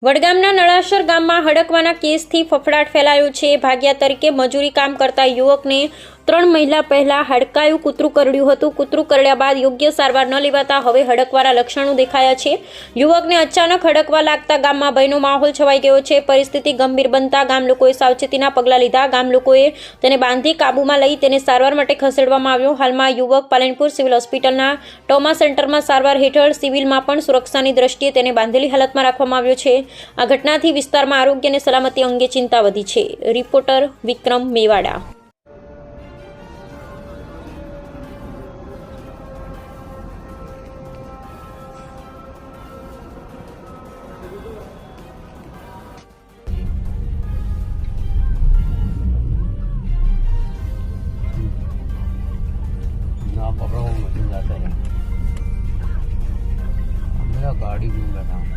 વડગામના નળાસર ગામમાં હડકવાના કેસથી ફફડાટ ફેલાયો છે। ભાગ્યા તરીકે મજૂરી કામ કરતા યુવકને 3 મહિના પહેલા હડકાયું કૂતરું કરડ્યું હતું। કૂતરું કરડ્યા બાદ યોગ્ય સારવાર ન લેવાતા હવે હડકવાના લક્ષણો દેખાયા છે। યુવકને અચાનક હડકવા લાગતા ગામમાં ભયનો માહોલ છવાઈ ગયો છે। પરિસ્થિતિ ગંભીર બનતા ગામ લોકોએ સાવચેતીના પગલાં લીધા। ગામ લોકોએ તેને બાંધી કાબૂમાં લઈ તેને સારવાર માટે ખસેડવામાં આવ્યો। હાલમાં યુવક પાલનપુર સિવિલ હોસ્પિટલના ટ્રોમા સેન્ટરમાં સારવાર હેઠળ સિવિલમાં પણ સુરક્ષાની દ્રષ્ટિએ તેને બાંધેલી હાલતમાં રાખવામાં આવ્યો છે। આ ઘટનાથી વિસ્તારમાં આરોગ્ય અને સલામતી અંગે ચિંતા વધી છે। રિપોર્ટર વિક્રમ મેવાડા। मेरा गाड़ी में बैठा है।